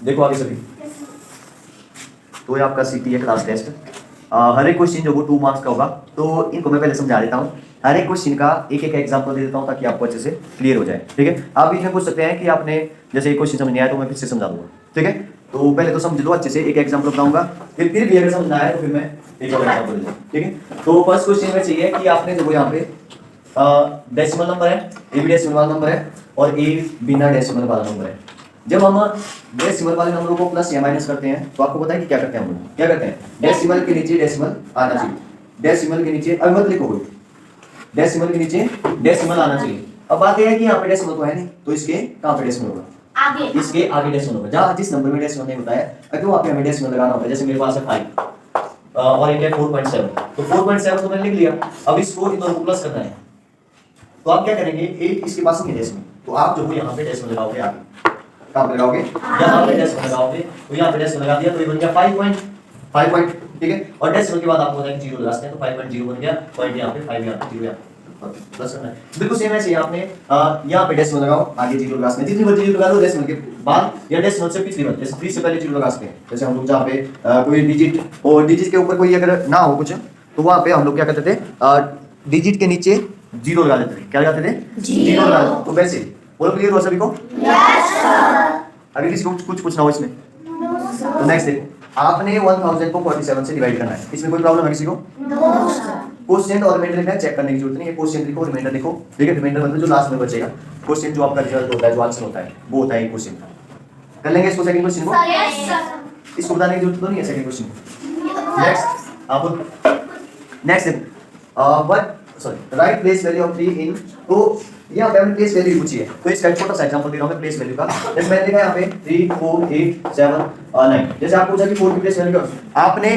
देखो आगे सभी, तो ये आपका सीटी है क्लास टेस्ट। हर एक क्वेश्चन जो वो 2 मार्क्स का होगा, तो इनको मैं पहले समझा देता हूँ। हर एक क्वेश्चन का एक एक एग्जांपल दे देता हूँ ताकि आपको अच्छे से क्लियर हो जाए। ठीक है, आप बीच में पूछ सकते हैं कि आपने जैसे एक क्वेश्चन समझ नहीं आया तो मैं फिर से समझा दूंगा। ठीक है, तो पहले तो समझ लो अच्छे से, एक एग्जांपल बताऊंगा, फिर भी अगर समझ ना आया तो फिर मैं एक और एग्जांपल दूंगा। ठीक है, तो फर्स्ट क्वेश्चन में चाहिए कि आपने जो यहाँ पे डेसिमल नंबर है, ए भी डेसिमल वाला नंबर है और ए बिना डेसिमल वाला नंबर है। जब हम डेसिमल वाले नंबरों को प्लस या माइनस करते हैं तो आपको पता है कि क्या करते हैं हम लोग, क्या करते हैं, डेसिमल के नीचे डेसिमल आना चाहिए। डेसिमल के नीचे अब मत लिखो, डेसिमल के नीचे डेसिमल आना चाहिए। अब बात यह है कि यहाँ पे डेसिमल तो है नहीं, तो इसके कहाँ पे डेसिमल होगा, आगे, इसके आगे डेसिमल होगा। जहाँ जिस नंबर में डेसिमल नहीं होता है अगर वहाँ पे हमें डेसिमल लगाना होता है। जैसे मेरे पास है 5 और एक है 4.7, तो 4.7 तो मैंने लिख लिया। अब इसको इन दोनों को प्लस करना है, तो आप क्या करेंगे, ए इसके पास नहीं है डेसिमल, तो आप जो है यहाँ पे डेसिमल लगाओगे, आगे कहाँ पे लगाओगे, यहाँ पे डेसिमल लगाओगे, तो यहाँ पे डेसिमल लगा दिया तो ये बन गया 5 पॉइंट। ठीक है, और डेसिमल के बाद आपको होता है कि 0 लगाते हैं, तो 5.0 बन गया, पॉइंट यहाँ पे 5 यहाँ पे 0 यहाँ पे प्लस करना है। बिल्कुल सेम ऐसे ही आपने यहाँ पे डेसिमल लगाओ, आगे 0 लगा सकते हैं, जितनी बार 0 लगा दो डेसिमल के बाद या डेसिमल से पिछली बार, जैसे 3 से पहले 0 लगा सकते हैं। जैसे हम लोग जहाँ पे कोई डिजिट और डिजिट के ऊपर कोई अगर ना हो कुछ, तो वहाँ पे हम लोग क्या करते थे, डिजिट के नीचे 0 लगा देते थे। क्या लगाते थे, 0 लगा देते। तो वैसे बोलो, क्लियर हो सभी को? Yes sir. अगर किसी को कुछ पूछना हो इसमें तो नेक्स्ट देखो, आपने 1000 को 47 से डिवाइड करना है, इसमें कोई प्रॉब्लम है किसी को? No sir. क्वोशिएंट और रिमाइंडर लिखना है, चेक करने की जरूरत नहीं है। क्वोशिएंट लिखो, रिमाइंडर लिखो। ठीक है, रिमाइंडर मतलब जो लास्ट में बचेगा, क्वोशिएंट जो आपका रिजल्ट होता है, जो आंसर होता है, वो होता है क्वोशिएंट। कर लेंगे इसको सेकंड क्वेश्चन को? Yes sir. इसको बताने की जरूरत तो नहीं है सेकंड क्वेश्चन। नेक्स्ट आप next what sorry right place value of 3 इन, तो यहाँ पे हमने प्लेस वैल्यू पूछी है, तो इसका छोटा सा एग्जांपल दे रहा हूं मैं प्लेस वैल्यू का। जैसे मैंने लिखा है यहाँ पे 3 4 8 7 9, जैसे आपको पूछा कि 4 की प्लेस वैल्यू क्या, आपने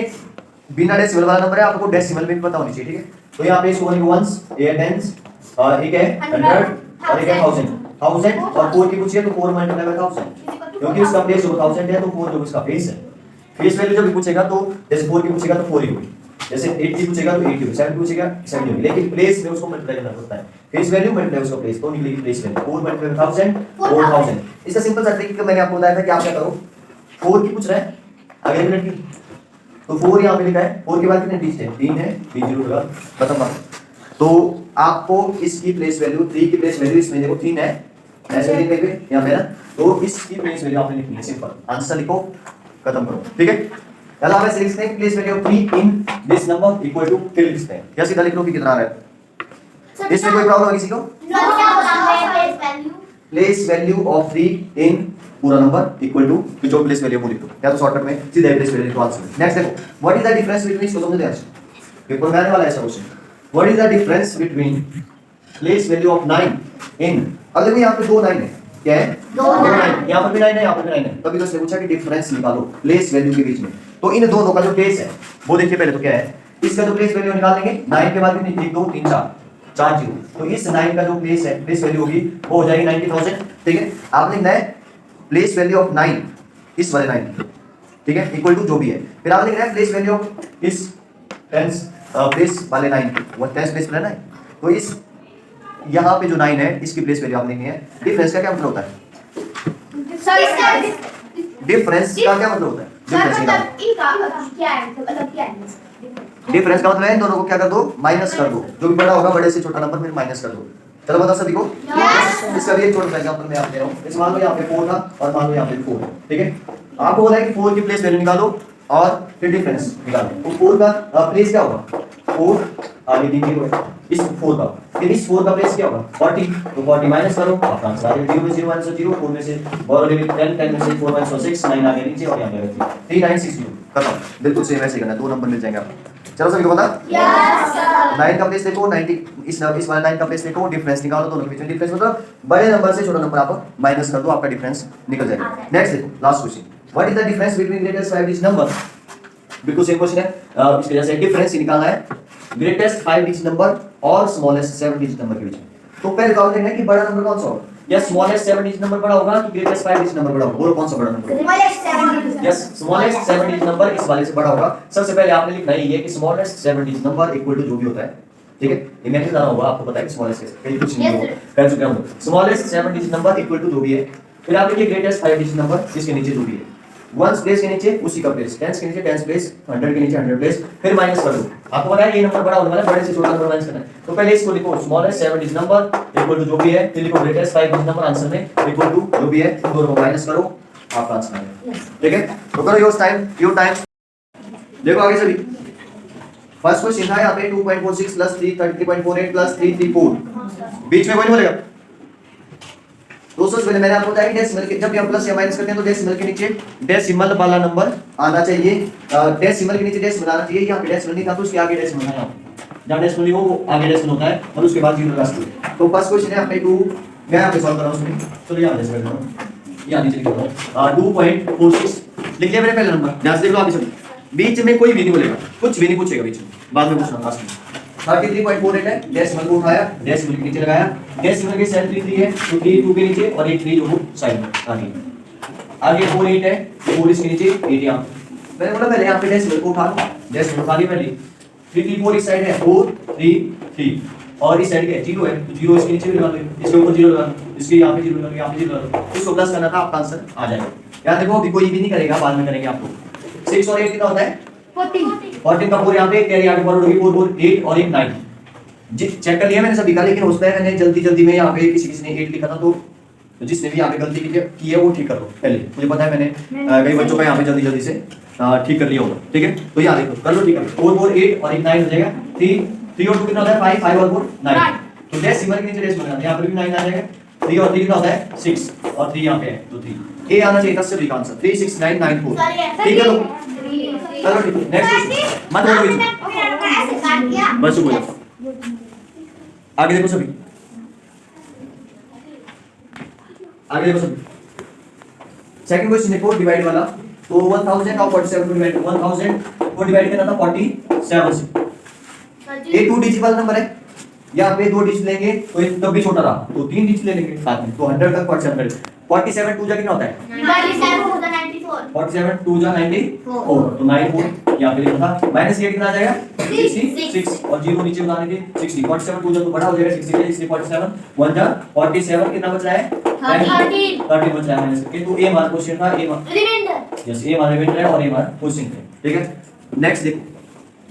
बिना डेसिमल वाला नंबर है, आपको डेसिमल में भी पता होनी चाहिए। ठीक है, तो यहाँ पे इसको बोलेंगे वंस, ये टेंस, एक है 100 और एक है 1000 और 4 की पूछी है तो 4 मल्टीप्लाई बाय 1000, क्योंकि इसका प्लेस 1000 है तो 4 जो इसका प्लेस है, फेस वैल्यू जब भी पूछेगा तो जैसे 4 की पूछेगा तो 4 ही होगी, जैसे 8 की पूछेगा तो 8 होगी, 7 की पूछेगा 7 होगी, लेकिन प्लेस में उसको मल्टीप्लाई करना पड़ता है। फेस वैल्यू मल्टीप्लाई उसका प्लेस, तो निकलेगी प्लेस वैल्यू 4 मल्टीप्लाई 1000 4000। इसका सिंपल सा ट्रिक मैंने आपको बताया था कि आप क्या करो, 4 की पूछ रहे हैं अगले मिनट की, तो 4 यहाँ पे लिखा है, 4 के बाद कितने डिजिट है, 3 है, 3 0 लगा खत्म बात। तो आपको इसकी प्लेस वैल्यू 3 की प्लेस वैल्यू इसमें देखो 3 है, ऐसे लिखने पे यहाँ पे ना, तो इसकी प्लेस वैल्यू आपने लिखनी है, सिंपल आंसर लिखो, खत्म करो। ठीक है, चलो आप ऐसे लिखते हैं place value of 3 in this number equal to, फिर लिखते हैं या सीधा लिख लो कि कितना आ रहा है। इसमें कोई प्रॉब्लम है किसी को? नो, क्या होता है place value? Place value of 3 इन पूरा नंबर इक्वल टू जो प्लेस वैल्यू वो लिख दो, या तो शॉर्टकट में सीधा प्लेस वैल्यू लिखो आंसर। नेक्स्ट देखो, what is the difference between, इसको समझते हैं पेपर में आने वाला है ऐसा question, what is the difference between place value of 9 इन, अब देखो यहाँ पे 2 9 है, क्या है 2 9, यहाँ पर भी 9 है, यहाँ पर भी 9 है, तभी तो इसने पूछा कि डिफरेंस निकालो प्लेस वैल्यू के बीच में। तो इन दोनों का जो प्लेस है वो देखिए पहले तो क्या है, इसका जो प्लेस वैल्यू निकाल लेंगे 9 के बाद कितनी 1 2 3 4 0, तो इस 9 का जो प्लेस है प्लेस वैल्यू होगी वो हो जाएगी 90000। ठीक है, आपने लिखना है प्लेस वैल्यू ऑफ 9 इस वाले 9, ठीक है, इक्वल टू जो भी है, फिर आपने लिखना है प्लेस वैल्यू ऑफ इस टेंस प्लेस वाले 9, वो टेंस प्लेस वाला 9, तो इस यहाँ पे जो 9 है इसकी प्लेस वैल्यू आपने लिखनी है। डिफरेंस का क्या मतलब होता है? डिफरेंस का क्या मतलब होता है? डिफरेंस का मतलब है दोनों को क्या कर दो, माइनस कर दो, जो भी बड़ा होगा बड़े से छोटा नंबर फिर माइनस कर दो। चलो बताओ सभी को? यस। इसका भी एक छोटा सा एग्जांपल मैं आपको दे रहा हूं, इस मान लो यहाँ पे 4 था और मान लो यहाँ पे 4 है। ठीक है, आपको बोला है कि 4 की प्लेस वैल्यू निकालो और फिर डिफरेंस निकालो, तो 4 का प्लेस क्या होगा, 4 आगे 3 0 है, इस 4 का, फिर इस 4 का प्लेस क्या होगा 40, तो 40 माइनस करो, आपका आंसर आ जाएगा 0 में 0 माइनस 0, 4 में से और 10 10 में से 4 माइनस 6 9 आगे नीचे और यहाँ पे 3960 खत्म। बिल्कुल सेम ऐसे करना, 2 नंबर मिल जाएंगे आपको। चलो सभी को पता? Yes sir. 9 का प्लेस देखो, 90 इस वाले 9 का प्लेस देखो, डिफरेंस निकालो, दोनों के बीच में डिफरेंस मतलब बड़े नंबर से छोटा नंबर आप माइनस कर दो, आपका डिफरेंस निकल जाएगा। नेक्स्ट देखो last question, what is the difference between greatest 5 digit number, बिल्कुल सेम क्वेश्चन है, इसके वजह से डिफरेंस निकालना है ग्रेटेस्ट 5 डिजिट नंबर और स्मॉलेस्ट 7 डिजिट नंबर के बीच में। तो पहले तो देखना है कि बड़ा नंबर कौन सा होगा, या स्मॉलेस्ट 7 डिजिट नंबर बड़ा होगा कि ग्रेटेस्ट 5 डिजिट नंबर बड़ा होगा, बोलो कौन सा बड़ा number? Smallest 7 digit. Yes, smallest 7 digit number इस वाले से बड़ा होगा। सबसे पहले आपने लिखना है ये कि smallest 7 digit number equal to जो भी होता है, ठीक है, ये मैंने बताना होगा, आपको पता है कि स्मॉलेस्ट कैसे, कहीं कुछ नहीं होगा, कर चुके हम। Smallest 7 digit number equal to जो भी है, फिर आप लिखिए ग्रेटेस्ट 5 डिजिट नंबर जिसके नीचे जो भी है वंस प्लेस के नीचे उसी का प्लेस, टेंस के नीचे टेंस प्लेस, 100 के नीचे 100 प्लेस, फिर माइनस कर दो। आपको पता है ये नंबर बड़ा होने वाला है, बड़े से छोटा नंबर माइनस करना है, तो पहले इसको लिखो smallest 7 digit number equal to जो भी है, फिर लिखो ग्रेटेस्ट 5 डिजिट नंबर आंसर में इक्वल टू जो भी है, इन दोनों को माइनस करो, आपका आंसर आ गया। ठीक है, तो करो योर टाइम। देखो आगे सभी, फर्स्ट क्वेश्चन था यहाँ पे 2.46 प्लस 333.48 प्लस 334, बीच में कोई नहीं बोलेगा। दोस्तों पहले मैंने आपको बताया डेसिमल के जब भी हम प्लस या माइनस करते हैं तो डेसिमल के नीचे डेसिमल वाला नंबर आना चाहिए, डेसिमल के नीचे डेसिमल आना चाहिए। यहाँ पे डेसिमल नहीं था तो उसके आगे डेसिमल है, जहाँ डेसिमल नहीं हो वो आगे डेसिमल होता है और उसके बाद जीरो लगा सकते हैं। तो फर्स्ट क्वेश्चन है अपने 2, मैं यहाँ पे सॉल्व कर रहा हूँ उसमें, चलो यहाँ डेसिमल कर रहा हूँ, यहाँ नीचे लिख रहा हूँ 2.46 लिख लिया मैंने पहला नंबर, ध्यान से देख लो आगे चलो, बीच में कोई भी नहीं बोलेगा, कुछ भी नहीं पूछेगा बीच में, बाद में पूछना लास्ट में। 33.48 है, डेसिमल को उठाया, डेसिमल के नीचे लगाया, डेसिमल के साइड 3 है तो 3 2 के नीचे और एक 3 जो वो साइड में आगे 4 8 है, 4 इसके नीचे 8 यहाँ। मैंने बोला पहले यहाँ पे डेसिमल को उठा लो, डेसिमल उठा लिया पहले, 3 3 4 इस साइड है 4 3 3 और इस साइड के 0 है तो 0 इसके नीचे भी लगा लो, इसके ऊपर 0 लगा लो, इसके यहाँ पे 0 लगा लो, यहाँ पे 0 लगा लो, इसको प्लस करना था, आपका आंसर आ जाएगा। याद देखो अभी कोई भी नहीं करेगा, बाद में करेंगे आप लोग। 6 और 8 कितना होता है 14 का 4 यहाँ पे कैरी आगे फॉरवर्ड होगी 4 4 8 और एक 9 जी चेक कर लिया मैंने सभी का, लेकिन उसमें मैंने जल्दी में यहाँ पे किसी ने 8 लिखा था तो जिसने भी यहाँ पे गलती की है वो ठीक कर लो पहले, मुझे पता है मैंने कई बच्चों का यहाँ पे जल्दी से ठीक कर लिया होगा। ठीक है, तो यहाँ देखो कर लो, ठीक है 4 4 8 और एक 9 हो जाएगा, 3 और 2 कितना होता है 5 5 और 4 9, तो डेसिमल के नीचे डेसिमल लगाना, यहाँ पर भी 9 आ जाएगा, 3 और 3 कितना होता है 6 और 3 यहाँ पे है तो 3 ए आना चाहिए था सभी का आंसर 3 6 9 9 4। ठीक है, चलो ठीक है नेक्स्ट मत बोलो बीच बस बोलो, आगे देखो सभी, आगे देखो सभी। सेकंड क्वेश्चन देखो डिवाइड वाला, तो 1000 और 47 को डिवाइड 1000 को डिवाइड करना था 47 से, ये 2 डिजिट वाला नंबर है, यहाँ पे 2 डिजिट लेंगे तो ये तब भी छोटा रहा तो 3 डिजिट ले लेंगे साथ में, तो 100 तक 47 2 जा कितना होता है 47 2 जा 94 तो 94 यहाँ पे लिखा था, माइनस ये कितना आ जाएगा 66 और 0 नीचे बना देंगे 60, 47 2 जा तो बड़ा हो जाएगा 60 इसलिए 47 1 जा 47 कितना बच रहा है 13 बच रहा है माइनस करके, तो ए हमारा क्वेश्चन था, ए रिमाइंडर यस ए हमारा रिमाइंडर है और ए हमारा क्वेश्चन है। ठीक है, नेक्स्ट देखो,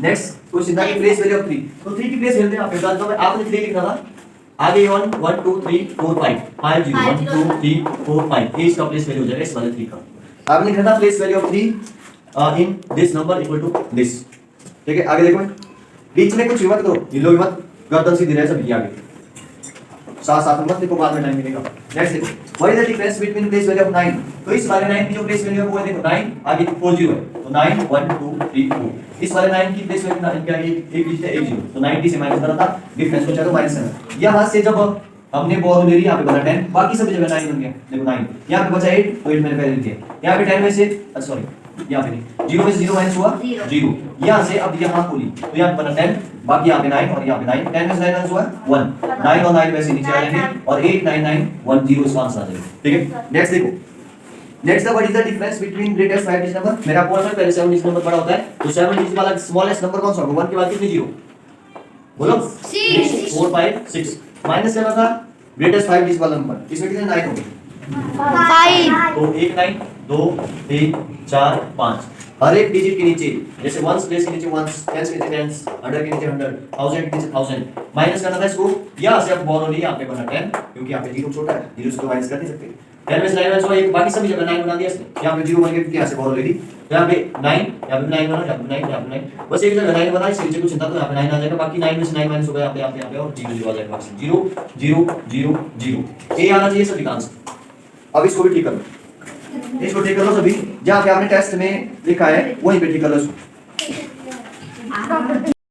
नेक्स्ट क्वेश्चन था कि प्लेस वैल्यू ऑफ 3, तो 3 की प्लेस वैल्यू यहाँ पे डाल दो, आपने 3 लिखना था, आगे 1 1 2 3 4 5 5 0 1 2 3 4 5 इसका प्लेस वैल्यू हो जाएगा इस वाले 3 का, आपने लिखना था place value of 3 in this number equal to this. ठीक है, आगे देखो बीच में कुछ मत करो, हिलो मत, गर्दन सीधी रहे सभी आगे, साथ साथ मत लिखो, बाद में टाइम मिलेगा। नेक्स्ट देखो, what is the difference between place value of 9, तो इस वाले 9 की जो प्लेस वैल्यू है वो है देखो 9 आगे 4 0 है तो 9 1 2 3 4, इस वाले 9 की प्लेस वैल्यू इनके आगे एक डिजिट है 1 0 तो 90 से माइनस करना था, डिफरेंस को चलो माइनस करना, यहां से जब हमने बोरो ले ली यहाँ पे बचा 10, बाकी सब जगह 9 बन गया, देखो 9 यहाँ पे बचा 8 तो 8 मैंने पहले लिख दिया, यहाँ पे 10 में से सॉरी यहाँ पे नहीं 0 में से 0 माइनस हुआ 0, यहाँ से अब यहाँ खोली तो यहाँ पे बना 10, बाकी यहाँ पे 9 और यहाँ पे 9, 10 में से 9 माइनस हुआ 1, 9 और 9 वैसे नीचे आ जाएंगे और 8 9 9 1 0 इसका आंसर आ जाएगा। ठीक है, नेक्स्ट देखो, next what is the difference between greatest 5 digit number, मेरा कौन सा पहले 7 डिजिट नंबर बड़ा होता है तो 7 डिजिट वाला स्मॉलेस्ट नंबर कौन सा होगा, 1 के बाद कितने 0 बोलो 4 5 6, माइनस करना था ग्रेटेस्ट 5 डिजिट वाला नंबर, इसमें कितने 9 होंगे 5 तो 1 9 2 3 4 5, हर एक डिजिट के नीचे जैसे वंस प्लेस के नीचे वंस, टेंस के नीचे टेंस, 100 के नीचे 100, 1000 के नीचे 1000, माइनस करना था इसको, यहाँ से अब बोरो नहीं यहाँ पे बना 10 क्योंकि यहाँ पे 0 छोटा है, 0 से तो माइनस कर नहीं सकते, 10 में से 9 माइनस हुआ एक, बाकी सभी जगह 9 बना दिया इसने, यहाँ पे 0 बन गया क्योंकि यहाँ से बोरो ले ली, यहाँ पे 9 यहाँ पे 9 बना, यहाँ पे 9 यहाँ पे 9, बस एक जगह 9 बना, इसके नीचे कुछ था तो यहाँ पे 9 आ जाएगा, बाकी 9 में से 9 माइनस होगा यहाँ पे और 0 0 आ जाएगा, 0 0 0 0 ए आना चाहिए सभी का आंसर। अब इसको भी ठीक कर लो, इसको ठीक कर लो सभी, जहाँ पे आपने टेस्ट में लिखा है वहीं पे ठीक कर लो इसको।